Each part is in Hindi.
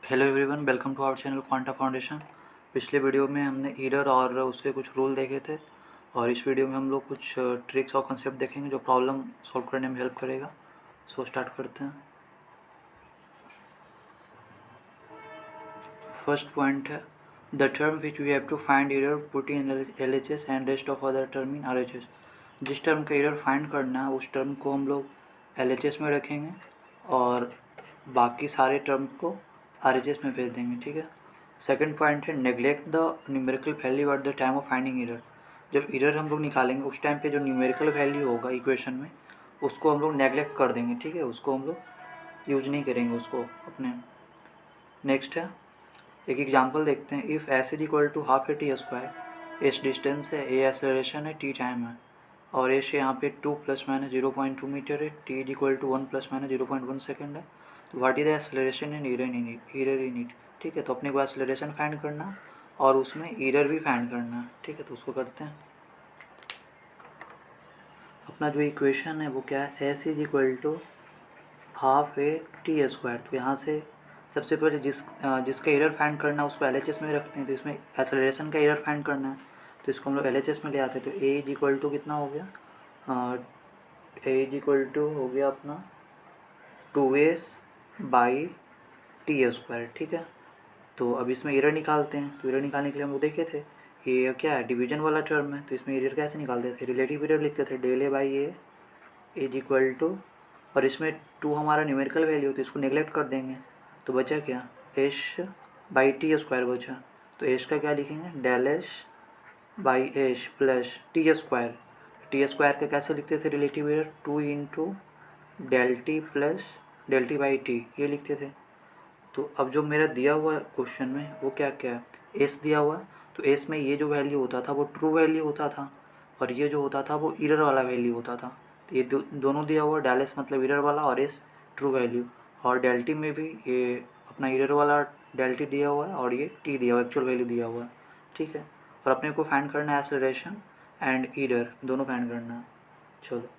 Hello everyone, welcome to our channel Quanta Foundation. पिछले वीडियो में हमने एरर और उसके कुछ रूल देखे थे और इस वीडियो में हम लोग कुछ ट्रिक्स और कंसेप्ट देखेंगे जो प्रॉब्लम सॉल्व करने में हेल्प करेगा। सो स्टार्ट करते हैं। फर्स्ट पॉइंट है the term which we have to find error put in LHS and rest of other term in RHS। जिस टर्म का एरर फाइंड करना है उस टर्म को हम लोग LHS में रखेंगे और बाकी सारे टर्म को RHS में भेज देंगे। ठीक है। सेकंड पॉइंट है neglect the numerical value at the time of finding error. जब एरर हम लोग निकालेंगे उस टाइम पे जो न्यूमेरिकल वैल्यू होगा इक्वेशन में उसको हम लोग नेग्लेक्ट कर देंगे। ठीक है, उसको हम लोग यूज नहीं करेंगे उसको अपने। नेक्स्ट है एक एग्जांपल देखते हैं। If S is equal to half A T square, S distance है, ए एक्सेलरेशन है, टी टाइम है और एस यहाँ पे 2 ± 0.2 मीटर है, T is equal to 1 ± 0.1 second है। तो what is the acceleration and error in it. ठीक है, तो अपने को एक्सेलरेशन फाइंड करना और उसमें एरर भी फाइंड करना है। ठीक है, तो उसको करते हैं। अपना जो इक्वेशन है वो क्या है, S is equal to half A T square. तो यहाँ से सबसे पहले जिसका एरर फाइंड करना है उसको LHS में रखते हैं। तो इसमें एक्सेलरेशन का एरर फाइंड करना है तो इसको हम लोग LHS में ले आते हैं। तो ए इज इक्वल टू कितना हो गया, ए इज इक्वल टू हो गया अपना 2s/t²। ठीक है, तो अब इसमें एरर निकालते हैं। तो एरर निकालने के लिए हम लोग देखे थे ये क्या है, डिवीजन वाला टर्म है। तो इसमें एरर कैसे निकालते थे, रिलेटिव एरर लिखते थे, del a/a is equal to, और इसमें 2 हमारा न्यूमेरिकल वैल्यू तो इसको नेगलेक्ट कर देंगे। तो बचा क्या, h/t² बचा। तो h का क्या लिखेंगे, del h/h plus t²। t² का कैसे लिखते थे relative error, 2 into del T plus del t/t, ये लिखते थे। तो अब जो मेरा दिया हुआ क्वेश्चन में वो क्या क्या है, एस दिया हुआ है। तो एस में ये जो वैल्यू होता था वो ट्रू वैल्यू होता था और ये जो होता था वो एरर वाला वैल्यू होता था। तो ये दोनों दिया हुआ है, डेल एस मतलब एरर वाला और एस ट्रू वैल्यू, और डेल टी में भी ये अपना एरर वाला डेल टी दिया हुआ है और ये टी दिया हुआ है, एक्चुअल वैल्यू दिया हुआ है। ठीक है, और अपने को फाइंड करना है एक्सेलरेशन एंड एरर, दोनों फाइंड करना है। चलो,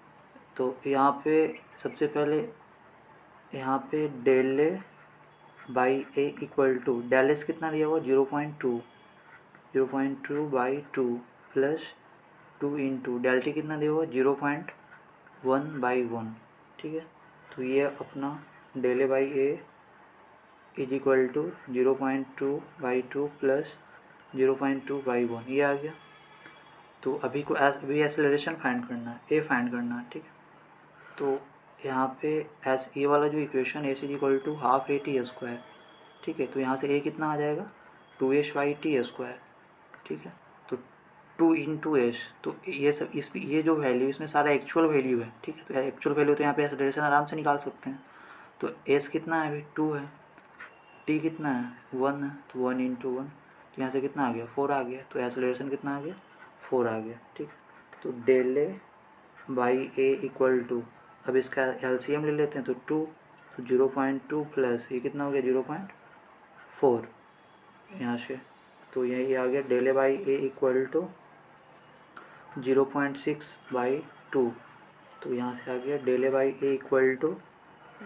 तो यहाँ पे सबसे पहले यहाँ पे del A by A equal to, del S कितना दिया हुआ 0.2 0.2/2 प्लस 2 इंटू डेल टी कितना दिया हुआ 0.1/1। ठीक है, तो ये अपना del A by A is equal to 0.2/2 plus 0.2/1, ये आ गया। तो अभी एक्सेलरेशन फाइंड करना है, ए फाइंड करना है। ठीक है, तो यहाँ पे एस ए वाला जो equation S is equal to half A T square. ठीक है, तो यहाँ से ए कितना आ जाएगा 2s/t²। ठीक है, तो 2 इंटू एस, तो ये सब ये जो वैल्यू इसमें सारा एक्चुअल वैल्यू है। ठीक है, तो एक्चुअल वैल्यू तो यहाँ पे एक्सेलरेशन आराम से निकाल सकते हैं। तो एस कितना है अभी 2 है, टी कितना है 1 है, तो 1 इंटू 1, तो यहाँ से कितना आ गया 4 आ गया। तो एक्सेलरेशन कितना आ गया 4 आ गया। ठीक, तो del A by A equal to, अब इसका LCM ले लेते हैं तो 2, तो 0.2 प्लस ये कितना हो गया 0.4 यहाँ से। तो यही आ गया del A by A equal to 0.6/2। तो यहाँ से आ गया del A by A equal to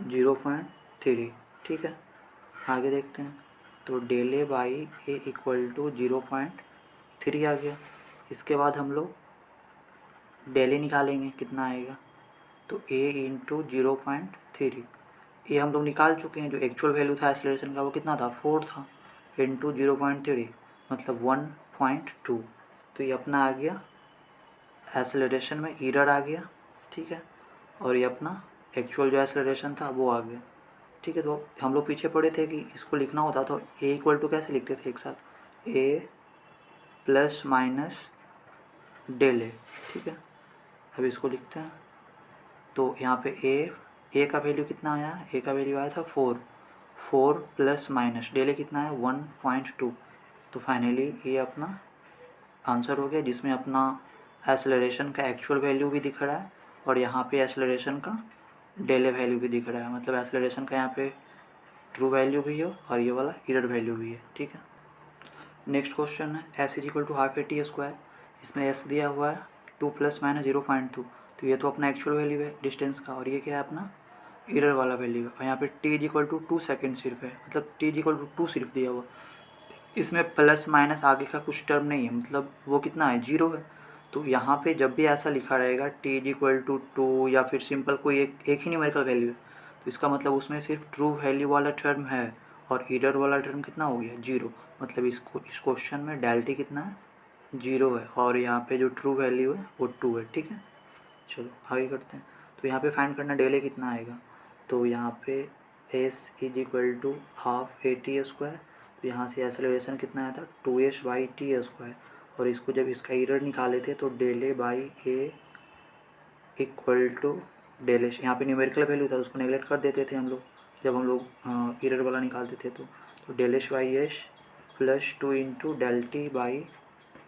0.3। ठीक है, आगे देखते हैं। तो del A by A equal to 0.3 आ गया। इसके बाद हम लोग डेल ए निकालेंगे, कितना आएगा, तो ए इंटू 0.3, ये हम लोग निकाल चुके हैं। जो एक्चुअल वैल्यू था एक्सेलरेशन का वो कितना था 4 था, इंटू 0.3 मतलब 1.2। तो ये अपना आ गया एक्सेलरेशन में एरर आ गया। ठीक है, और ये अपना एक्चुअल जो एक्सेलरेशन था वो आ गया। ठीक है, तो हम लोग पीछे पड़े थे कि इसको लिखना होता तो ए इक्वल टू कैसे लिखते थे एक साथ, ए प्लस माइनस डेल ए। ठीक है, अब इसको लिखते हैं। तो यहाँ पे ए का वैल्यू कितना आया, ए का वैल्यू आया था 4 प्लस माइनस डेल ए कितना है 1.2। तो फाइनली ये अपना आंसर हो गया, जिसमें अपना एक्सेलरेशन का एक्चुअल वैल्यू भी दिख रहा है और यहाँ पे एक्सेलरेशन का डेल ए वैल्यू भी दिख रहा है। मतलब एक्सेलरेशन का यहाँ पे ट्रू वैल्यू भी है और ये वाला एरर वैल्यू भी है। ठीक है, नेक्स्ट क्वेश्चन है S is equal to half A T square. इसमें एस दिया हुआ है 2 ± 0.2। तो ये तो अपना एक्चुअल वैल्यू है डिस्टेंस का और ये क्या है अपना एरर वाला वैल्यू है, और यहाँ पे T is equal to 2 second सिर्फ है, मतलब टी इज इक्वल टू 2 सिर्फ दिया हुआ, इसमें प्लस माइनस आगे का कुछ टर्म नहीं है, मतलब वो कितना है, 0 है। तो यहाँ पे जब भी ऐसा लिखा रहेगा टी इज इक्वल टू 2 या फिर सिंपल कोई एक ही न्यूमेरिकल वैल्यू है, तो इसका मतलब उसमें सिर्फ ट्रू वैल्यू वाला टर्म है और एरर वाला टर्म कितना हो गया, 0। मतलब इस क्वेश्चन में डेल्टी कितना है, 0 है, और यहाँ पे जो ट्रू वैल्यू है वो 2 है। ठीक है, चलो आगे करते हैं। तो यहाँ पे फाइंड करना डेले कितना आएगा, तो यहाँ पे S is equal to half A T square, तो यहाँ से एक्सेलरेशन कितना आया था, 2s बाई टी स्क्वायर, और इसको जब इसका एरर निकाले थे तो del A by A equal to del S, यहाँ पे न्यूमेरिकल वैल्यू था उसको नेगलेक्ट कर देते थे हम लोग जब हम लोग एरर वाला निकालते थे, तो del S by S plus 2 into del T by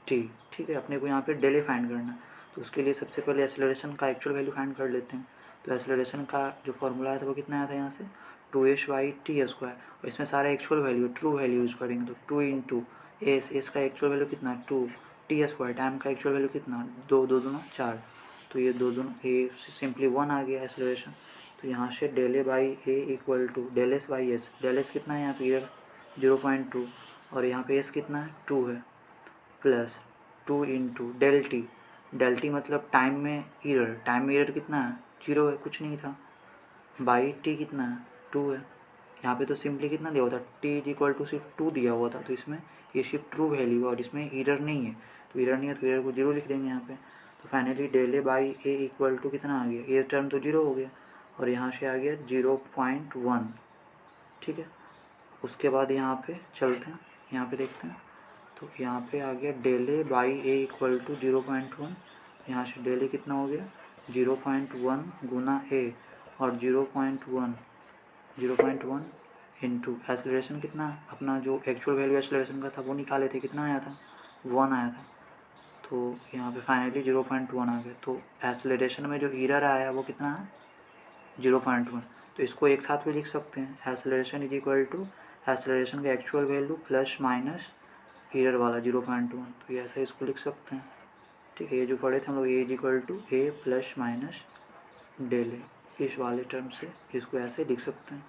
T. ठीक है, अपने को यहाँ पे डेले फाइंड करना है, तो उसके लिए सबसे पहले एक्सेलरेशन का एक्चुअल वैल्यू फाइंड कर लेते हैं। तो एक्सेलरेशन का जो फॉर्मूला आया था वो कितना आया था यहाँ से, 2s बाई टी स्क्वायर, और इसमें सारा actual value true value use करेंगे, तो 2 इंटू एस का एक्चुअल वैल्यू कितना, 2, टी स्क्वायर टाइम का एक्चुअल वैल्यू कितना, 2 2 दूना 4, तो ये 2 दूना ए सिंपली 1 आ गया एक्सेलरेशन। तो यहाँ से del A by A equal to del S by S, del S कितना है यहाँ पे ईयर 0.2, और यहाँ पे एस कितना है 2 है, plus 2 into del T, del T मतलब टाइम में ईयर, टाइम में ईयर कितना है, 0 है, कुछ नहीं था, बाई टी कितना है, 2 है। यहाँ पे तो सिंपली कितना दिया हुआ था, टी इज इक्वल टू सिर्फ 2 दिया हुआ था, तो इसमें ये सिर्फ ट्रू वैल्यू है और इसमें ईरर नहीं है, तो ईरर नहीं है तो ईरर को 0 लिख देंगे यहाँ पे। तो finally del A by A equal to कितना आ गया, ये टर्म तो 0 हो गया, और यहाँ से आ गया 0.1। ठीक है, उसके बाद यहाँ पे चलते हैं, यहाँ पे देखते हैं, तो यहाँ पे आ गया del A by A equal to 0.1, यहाँ से डेल ए कितना हो गया 0.1 गुना ए, और 0.1 इंटू एक्सेलरेशन कितना, अपना जो एक्चुअल वैल्यू एक्सेलरेशन का था वो निकाले थे, कितना आया था, 1 आया था, तो यहाँ पे फाइनली 0.1 आ गया। तो एक्सेलरेशन में जो एरर आया वो कितना है, 0.1, तो इसको एक साथ भी लिख सकते हैं, acceleration is equal to acceleration का actual value plus minus error वाला 0.1, तो ये ऐसा इसको लिख सकते हैं। ठीक है, ये जो पढ़े थे हम लोग, A is equal to A plus minus del A, इस वाले टर्म से इसको ऐसे लिख सकते हैं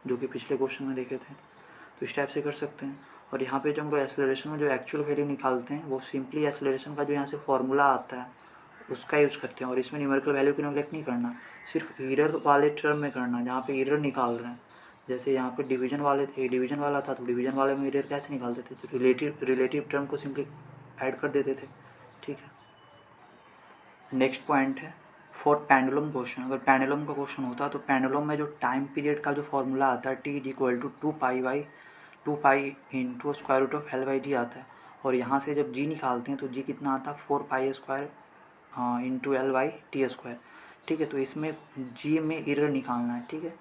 जो कि पिछले क्वेश्चन में देखे थे, तो इस टाइप से कर सकते हैं। और यहाँ पे जो हम लोग एक्सेलरेशन में जो एक्चुअल वैल्यू निकालते हैं वो सिंपली एक्सेलरेशन का जो यहाँ से फॉर्मूला आता है उसका यूज़ करते हैं, और इसमें न्यूमेरिकल वैल्यू की नेगलेक्ट नहीं करना, सिर्फ एरर वाले टर्म में करना जहाँ पे एरर निकाल रहे हैं। जैसे यहाँ पे डिवीजन वाला था, तो डिवीजन वाले में एरर कैसे निकालते थे, तो रिलेटिव टर्म को सिंपली ऐड कर देते थे। ठीक है, नेक्स्ट पॉइंट है फॉर पेंडुलम क्वेश्चन। अगर पेंडुलम का क्वेश्चन होता तो पेंडुलम में जो टाइम पीरियड का जो फॉर्मूला आता है T is equal to 2 pi into square root of L by G आता है, और यहाँ से जब जी निकालते हैं तो जी कितना आता है 4 pi square into L by T square. ठीक है, तो इसमें जी में एरर निकालना है। ठीक है,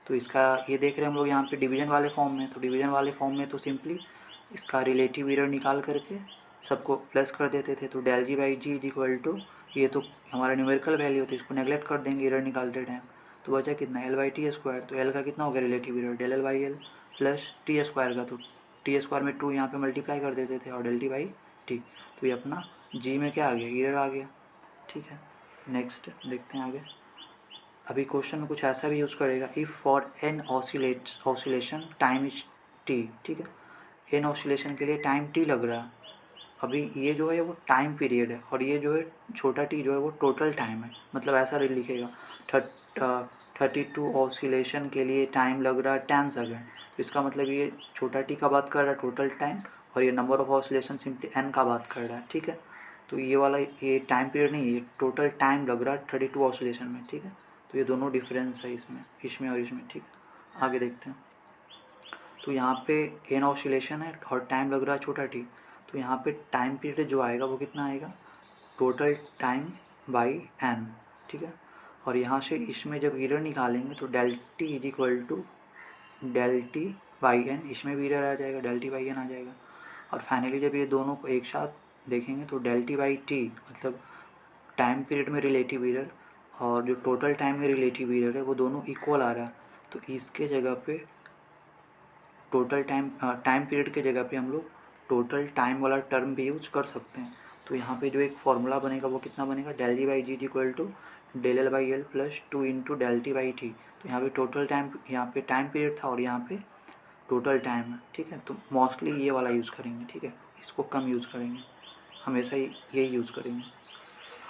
तो इसका ये देख रहे हैं हम लोग यहाँ पे डिवीजन वाले फॉर्म में, तो डिवीजन वाले फॉर्म में तो सिंपली इसका रिलेटिव एरर निकाल करके सबको प्लस कर देते थे, तो del G by G is equal to, ये तो हमारा न्यूमेरिकल वैल्यू होती है, इसको नेगलेक्ट कर देंगे एरर निकालते टाइम, तो बचा कितना एल बाई टी स्क्वायर, तो एल का कितना हो गया relative error del L by L plus T square का, तो टी स्क्वायर में 2 यहाँ पे मल्टीप्लाई कर देते थे और डेल टी बाई टी, तो ये अपना जी में क्या आ गया, एरर आ गया। ठीक है, नेक्स्ट देखते हैं आगे। अभी क्वेश्चन में कुछ ऐसा भी यूज़ करेगा, if for N oscillation time is T. ठीक है, एन ऑसिलेशन के लिए टाइम टी लग रहा है, अभी ये जो है वो टाइम पीरियड है, और ये जो है छोटा टी जो है वो टोटल टाइम है, मतलब ऐसा लिखेगा 32 ऑसिलेशन के लिए टाइम लग रहा है 10 सेकेंड, तो इसका मतलब ये छोटा टी का बात कर रहा है टोटल टाइम, और ये number of oscillation simply N का बात कर रहा है। ठीक है, तो ये वाला ये टाइम पीरियड नहीं है, ये टोटल टाइम लग रहा है 32 ऑसिलेशन में। ठीक है, तो ये दोनों डिफरेंस है इसमें और इसमें। ठीक है, आगे देखते हैं। तो यहाँ पे एन ऑसिलेशन है और टाइम लग रहा है छोटा टी, तो यहाँ पे टाइम पीरियड जो आएगा वो कितना आएगा, टोटल टाइम बाई एन। ठीक है, और यहाँ से इसमें जब एरर निकालेंगे तो del T is equal to del T by N, इसमें भी एरर आ जाएगा, डेल टी बाई एन आ जाएगा, और फाइनली जब ये दोनों को एक साथ देखेंगे तो डेल टी बाई टी मतलब टाइम पीरियड में रिलेटिव एरर और जो टोटल टाइम में रिलेटिव एरर है वो दोनों इक्वल आ रहा है, तो इसके जगह पे टोटल टाइम पीरियड के जगह पे हम लोग टोटल टाइम वाला टर्म भी यूज कर सकते हैं। तो यहाँ पे जो एक फॉर्मूला बनेगा वो कितना बनेगा, del G by G equal to del L by L plus 2 into del T by T, तो यहाँ पे टोटल टाइम, यहाँ पे टाइम पीरियड था और यहाँ पे टोटल टाइम है, ठीक है। तो मोस्टली ये वाला यूज़ करेंगे, ठीक है, इसको कम यूज़ करेंगे, हमेशा यही यूज़ करेंगे।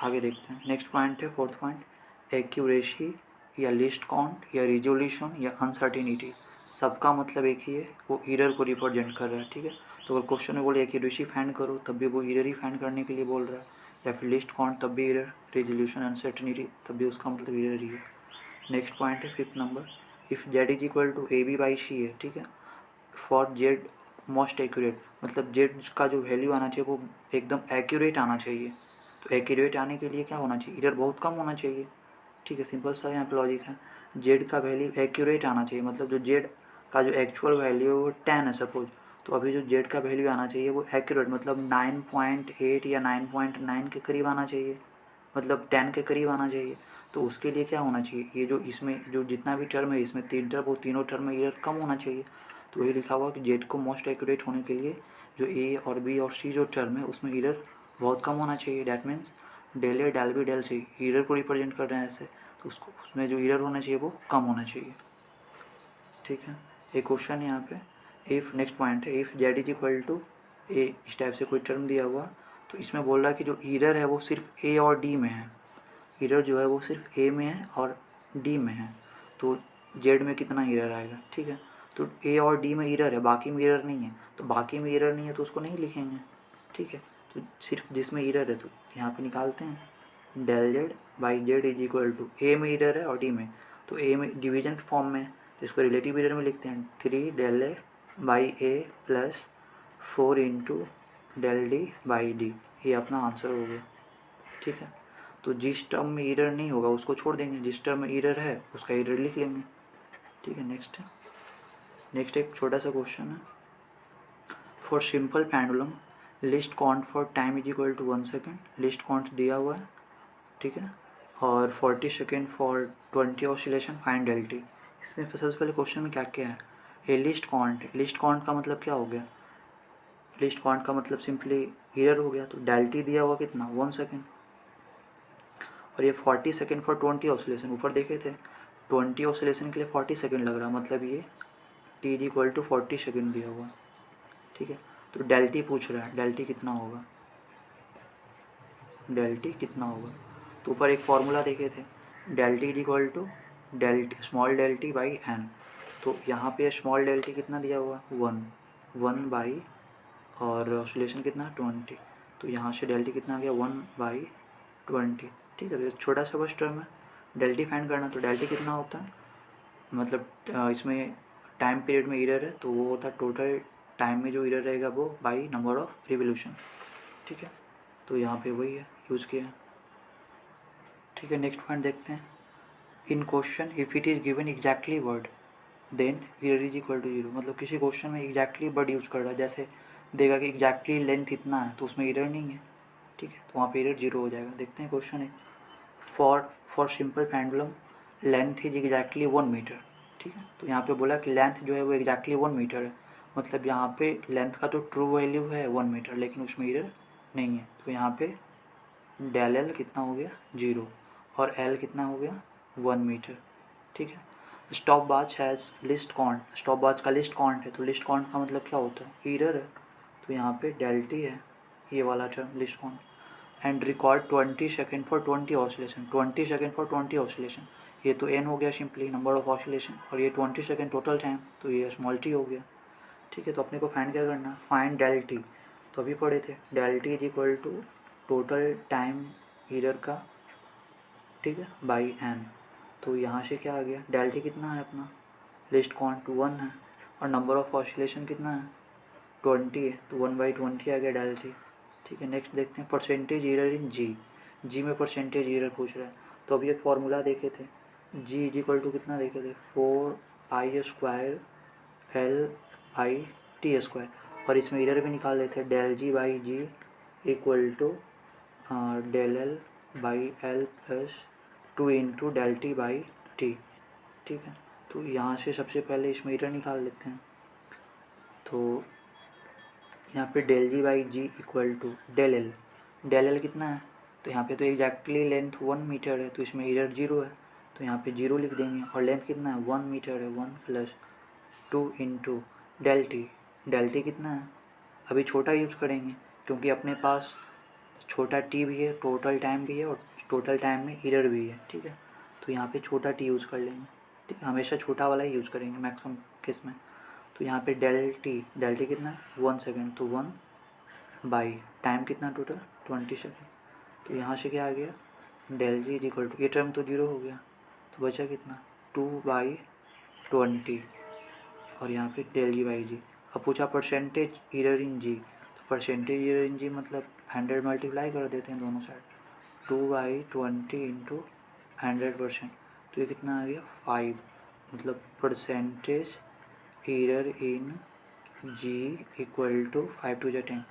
आगे देखते हैं। नेक्स्ट पॉइंट है फोर्थ पॉइंट, एक्यूरेसी या लिस्ट काउंट या रिजोल्यूशन या अनसर्टिनिटी, सबका मतलब एक ही है, वो एरर को रिप्रेजेंट कर रहा है, ठीक है। तो अगर क्वेश्चन में बोले एक्यूरेसी फाइंड करो तब भी वो एरर ही फाइंड करने के लिए बोल रहा है, या फिर लिस्ट काउंट तब भी एरर, रिजोल्यूशन अनसर्टिनिटी तब भी उसका मतलब एरर ही है। नेक्स्ट पॉइंट है fifth number, if Z is equal to A B by C है, ठीक है, फॉर जेड मोस्ट एक्यूरेट, मतलब जेड का जो वैल्यू आना चाहिए वो एकदम एक्यूरेट आना चाहिए। तो एक्यूरेट आने के लिए क्या होना चाहिए, एरर बहुत कम होना चाहिए, ठीक है, सिंपल सा यहाँ पे लॉजिक है। जेड का वैल्यू एक्यूरेट आना चाहिए, मतलब जो जेड का जो एक्चुअल वैल्यू है वो 10 है सपोज, तो अभी जो जेड का वैल्यू आना चाहिए वो एक्यूरेट, मतलब 9.8 या 9.9 के करीब आना चाहिए, मतलब 10 के करीब आना चाहिए। तो उसके लिए क्या होना चाहिए, ये जो इसमें जो जितना भी टर्म है, इसमें 3 टर्म, वो तीनों टर्म में एरर कम होना चाहिए। तो वही लिखा हुआ कि जेड को मोस्ट एक्यूरेट होने के लिए जो ए और बी और सी जो टर्म है उसमें एरर बहुत कम होना चाहिए। That means del A del B del C error को रिप्रेजेंट कर रहे हैं ऐसे, तो उसको उसमें जो एरर होना चाहिए वो कम होना चाहिए, ठीक है। एक क्वेश्चन है यहाँ पे, इफ़ नेक्स्ट पॉइंट है, if Z is equal to A, इस टाइप से कोई टर्म दिया हुआ, तो इसमें बोल रहा है कि जो एरर है वो सिर्फ ए और डी में है, एरर जो है वो सिर्फ ए में है और डी में है, तो जेड में कितना एरर आएगा, ठीक है। तो ए और डी में एरर है, बाकी में एरर नहीं है, तो बाकी में एरर नहीं है तो उसको नहीं लिखेंगे, ठीक है। तो सिर्फ जिसमें एरर है तो यहाँ पे निकालते हैं, del Z by Z is equal to, A में एरर है और डी में, तो ए में डिवीजन फॉर्म में, तो इसको रिलेटिव एरर में लिखते हैं, 3 del A by A plus 4 into del D by D, ये अपना आंसर हो गया, ठीक है। तो जिस टर्म में एरर नहीं होगा उसको छोड़ देंगे, जिस टर्म में एरर है उसका एरर लिख लेंगे, ठीक है। नेक्स्ट एक छोटा सा क्वेश्चन है, for simple pendulum least count for time is equal to 1 second, least count दिया हुआ है, ठीक है, और 40 second for 20 oscillation find del T. इसमें सबसे पहले क्वेश्चन में क्या क्या है, a least count, least count का मतलब क्या हो गया, लिस्ट काउंट का मतलब सिंपली एरर हो गया, तो डेल टी दिया हुआ कितना 1 सेकेंड, और ये 40 सेकेंड फॉर 20 ऑसिलेशन, ऊपर देखे थे 20 ऑसिलेशन के लिए 40 सेकेंड लग रहा, मतलब ये T is equal to 40 second दिया हुआ, ठीक है। तो डेल टी पूछ रहा है, डेल टी कितना होगा, डेल टी कितना होगा, तो ऊपर एक फार्मूला देखे थे, del T is equal to del T small del T by N, तो यहाँ पे स्मॉल डेल टी कितना दिया हुआ 1 बाई, और ऑसिलेशन कितना 20, तो यहाँ से डेल टी कितना आ गया 1/20, ठीक है। तो छोटा सा बस टर्म है, डेल टी फाइंड करना, तो डेल टी कितना होता है, मतलब इसमें टाइम पीरियड में एरर है तो वो होता है टोटल टाइम में जो एरर रहेगा वो बाई नंबर ऑफ रिवोल्यूशन, ठीक है। तो यहाँ पे वही है यूज़ किया, ठीक है। नेक्स्ट पॉइंट देखते हैं, in question if it is given exactly word then error is equal to 0, मतलब किसी क्वेश्चन में एग्जैक्टली वर्ड यूज़ कर रहा है, जैसे देगा कि एग्जैक्टली लेंथ इतना है तो उसमें एरर नहीं है, ठीक है, तो वहाँ पे एरर 0 हो जाएगा। देखते हैं क्वेश्चन है, for simple pendulum length is exactly 1 metre, ठीक है। तो यहाँ पे बोला कि लेंथ जो है वो एग्जैक्टली 1 मीटर है, मतलब यहाँ पे लेंथ का जो ट्रू वैल्यू है 1 मीटर, लेकिन उसमें एरर नहीं है, तो यहाँ पे डेल एल कितना हो गया 0 और एल कितना हो गया 1 मीटर, ठीक है। Stop watch has list count, stop watch का लिस्ट काउंट है, तो लिस्ट काउंट का मतलब क्या होता है, एरर है, तो यहाँ पे डेल टी है ये वाला term list count, and record 20 second for 20 oscillation, 20 second for 20 oscillation, ये तो एन हो गया सिंपली नंबर ऑफ ऑसिलेशन, और ये 20 सेकेंड टोटल टाइम, तो ये स्मॉल टी हो गया, ठीक है। तो अपने को फाइंड क्या करना, फाइंड डेल टी, तो अभी पढ़े थे del T is equal to total time error का, ठीक है, बाई एन, तो यहाँ से क्या आ गया, डेल टी कितना है अपना, लिस्ट काउंट 1 है और नंबर ऑफ ऑसिलेशन कितना है 20 है, तो 1/20 आ गया डेल टी, ठीक है। नेक्स्ट देखते हैं परसेंटेज एरर इन जी में परसेंटेज एरर पूछ रहा है, तो अभी एक फार्मूला देखे थे, जी इज इक्वल टू कितना देखे थे 4 L/T², और इसमें एरर भी निकाल लेते हैं, del G by G equal to del L by L plus 2 into del T by T, ठीक है। तो यहाँ से सबसे पहले इसमें एरर निकाल लेते हैं, तो यहाँ पे del G by G equal to del L कितना है, तो यहाँ पे तो एग्जैक्टली लेंथ 1 मीटर है, तो इसमें एरर 0 है, तो यहाँ पे 0 लिख देंगे और लेंथ कितना है 1 मीटर है, 1 + 2 इंटू डेल टी कितना है, अभी छोटा यूज करेंगे क्योंकि अपने पास छोटा टी भी है, टोटल टाइम भी है और टोटल टाइम में एरर भी है, ठीक है। तो यहाँ पे छोटा टी यूज़ कर लेंगे, ठीक है, हमेशा छोटा वाला ही यूज़ करेंगे मैक्सिमम केस में। तो यहाँ पे डेल टी कितना है 1 सेकेंड, तो 1 बाई टाइम कितना टोटल 20 सेकेंड। तो यहाँ से क्या आ गया डेल जी इक्वल टू, ये टर्म तो 0 हो गया, तो बचा कितना 2/20 और यहाँ पे डेल जी बाई जी। अब पूछा परसेंटेज एरर इन जी, तो परसेंटेज एरर इन जी मतलब 100 मल्टीप्लाई कर देते हैं दोनों साइड, 2/20 इंटू 100%, तो ये कितना आ गया 5, मतलब percentage error in G equal to 5 ×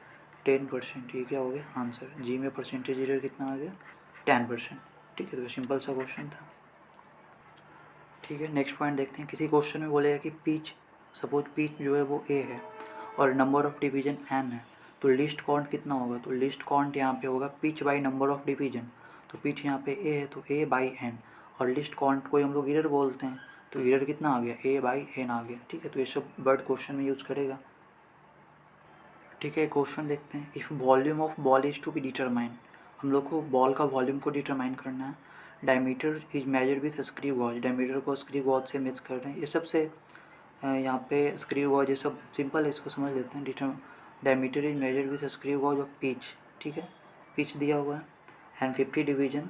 10%। ये क्या हो गया आंसर, जी में परसेंटेज एरर कितना आ गया 10%, ठीक है। तो सिंपल सा क्वेश्चन था, ठीक है। नेक्स्ट पॉइंट देखते हैं, किसी क्वेश्चन में बोलेगा कि पिच, सपोज पिच जो है वो ए है और नंबर ऑफ डिवीजन n है, तो लिस्ट काउंट कितना होगा, तो लिस्ट काउंट यहाँ पे होगा pitch by number of division. तो पिच यहाँ पे ए है तो a बाई n, और लिस्ट काउंट को हम लोग एरर बोलते हैं, तो एरर कितना आ गया a बाई n आ गया, ठीक है। तो ये सब वर्ड क्वेश्चन में यूज करेगा, ठीक है। क्वेश्चन देखते हैं, if volume of ball is to be determine, हम लोग को बॉल का वॉल्यूम को डिटरमाइन करना है। Diameter is measured with screw gauge, diameter को स्क्रू गॉज से मेज कर रहे हैं, ये सबसे यहाँ पे स्क्रू गॉज ये सब सिंपल है, इसको समझ लेते हैं। Diameter is measured with screw gauge of pitch, ठीक है, पिच दिया हुआ है and 50 division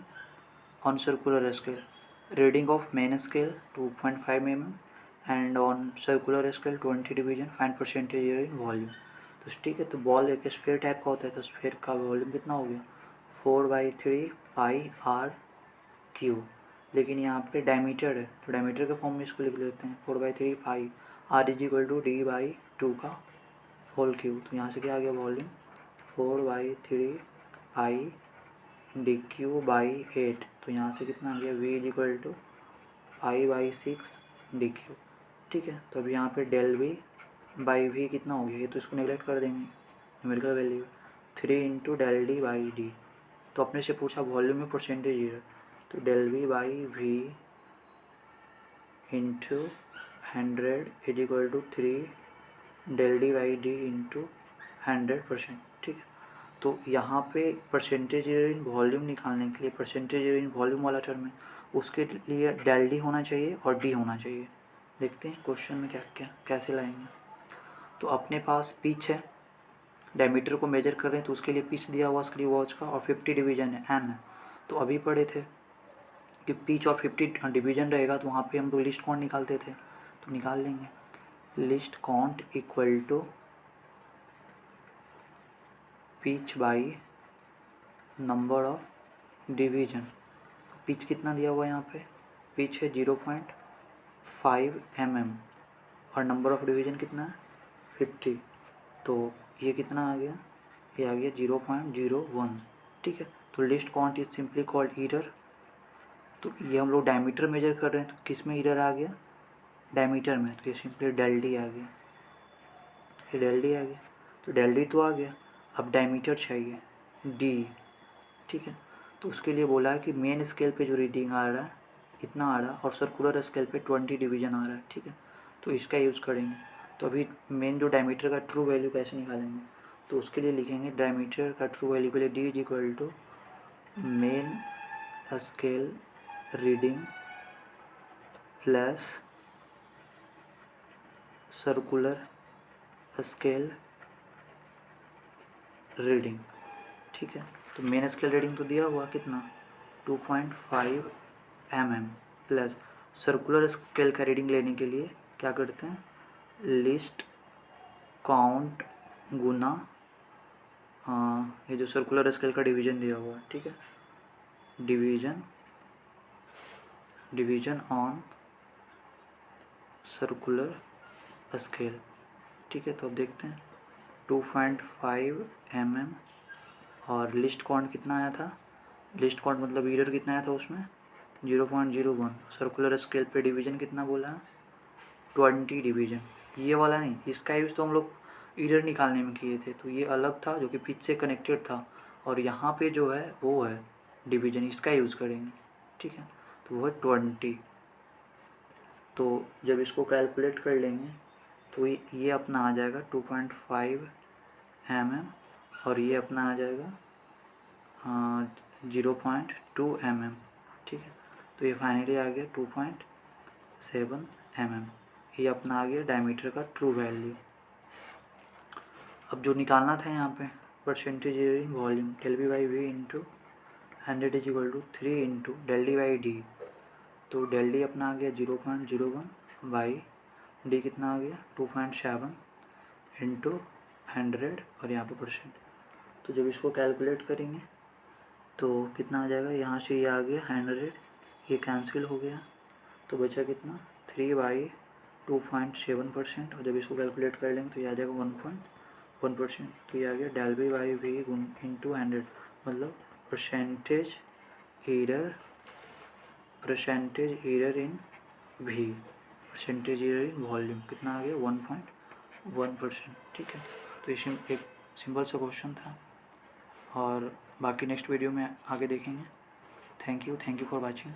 on circular scale, reading of main scale 2.5 mm and on circular scale 20 division, find percentage error in volume. तो ठीक है, तो बॉल एक स्फीयर टाइप का होता है, तो स्फीयर का वॉल्यूम कितना हो गया 4/3 πr³, लेकिन यहाँ पे डायमीटर है तो डायमीटर के फॉर्म में इसको लिख लेते हैं 4/3 π r = d/2 का होल क्यूब। तो यहाँ से क्या आ गया वॉल्यूम 4/3 πdq/8, तो यहाँ से कितना आ गया v = π/6 dq, ठीक है। तो अभी यहाँ पे डेल वी बाई वी कितना हो गया, ये तो इसको नेगलेक्ट कर देंगे, numerical value 3 into del D by D. तो अपने से पूछा वॉल्यूम में परसेंटेज एरर, तो del V by V into 100 = 3 del D by D into 100%, ठीक है। तो यहाँ पे परसेंटेज एरर इन वॉल्यूम निकालने के लिए, परसेंटेज एरर इन वॉल्यूम वाला टर्म है, उसके लिए डेल डी होना चाहिए और डी होना चाहिए। देखते हैं क्वेश्चन में क्या क्या कैसे लाएंगे। तो अपने पास पिच है, डायमीटर को मेजर कर रहे हैं तो उसके लिए पिच दिया हुआ स्क्रू गॉज का और 50 डिवीजन है एन है। तो अभी पढ़े थे कि पिच और 50 डिवीजन रहेगा तो वहाँ पे हम लोग लिस्ट काउंट निकालते थे, तो निकाल लेंगे least count equal to pitch by number of division. Pitch कितना दिया हुआ है यहाँ पे, पिच है 0.5 mm और नंबर ऑफ डिवीजन कितना है 50, तो ये कितना आ गया, ये आ गया 0.01, ठीक है। तो list count is simply called error. तो ये हम लोग डायमीटर मेजर कर रहे हैं तो किस में एरर आ गया डायमीटर में, तो ये सिंपली डेल डी आ गया, ये डेल डी आ गया। तो डेल डी तो आ गया, अब डायमीटर चाहिए डी, ठीक है। तो उसके लिए बोला है कि मेन स्केल पे जो रीडिंग आ रहा है इतना आ रहा है और सर्कुलर स्केल पे 20 डिवीजन आ रहा है, ठीक है। तो इसका यूज़ करेंगे। तो अभी मेन जो डायमीटर का ट्रू वैल्यू कैसे निकालेंगे, तो उसके लिए लिखेंगे डायमीटर का ट्रू वैल्यू के लिए D equal to main scale reading plus circular scale reading, ठीक है। तो मेन स्केल रीडिंग तो दिया हुआ कितना 2.5 mm प्लस सर्कुलर स्केल का रीडिंग लेने के लिए क्या करते हैं लिस्ट काउंट गुना ये जो सर्कुलर स्केल का डिवीजन दिया हुआ है, ठीक है, डिवीजन ऑन सर्कुलर स्केल, ठीक है। तो अब देखते हैं 2.5 mm और लिस्ट काउंट कितना आया था, लिस्ट काउंट मतलब एरर कितना आया था उसमें 0.01, सर्कुलर स्केल पे डिवीजन कितना बोला है 20 डिवीजन, ये वाला नहीं, इसका यूज़ तो हम लोग एरर निकालने में किए थे, तो ये अलग था जो कि पिच से कनेक्टेड था, और यहाँ पे जो है वो है डिवीजन, इसका यूज़ करेंगे, ठीक है। तो वो है 20। तो जब इसको कैलकुलेट कर लेंगे तो ये अपना आ जाएगा 2.5 mm और ये अपना आ जाएगा 0.2 mm। ठीक है, तो ये फाइनली आ गया 2.7 mm। ये अपना आ गया डायमीटर का ट्रू वैल्यू। अब जो निकालना था यहाँ पे percentage error in volume, del B by V into 100 is equal to 3 into del D by D. तो डेल डी अपना आ गया 0.01 बाई डी कितना आ गया 2.7 इंटू 100 और यहाँ पे परसेंट। तो जब इसको कैलकुलेट करेंगे तो कितना आ जाएगा, यहाँ से ये आ गया 100, ये कैंसिल हो गया तो बचा कितना 3/2.7%। और जब इसको कैलकुलेट कर लेंगे तो ये आ जाएगा 1.1%। तो ये आ गया del B by V into 100, मतलब percentage error in V, percentage error in volume कितना आ गया 1.1%। ठीक है, तो ये एक सिंपल सा क्वेश्चन था और बाकी नेक्स्ट वीडियो में आगे देखेंगे। Thank you for watching.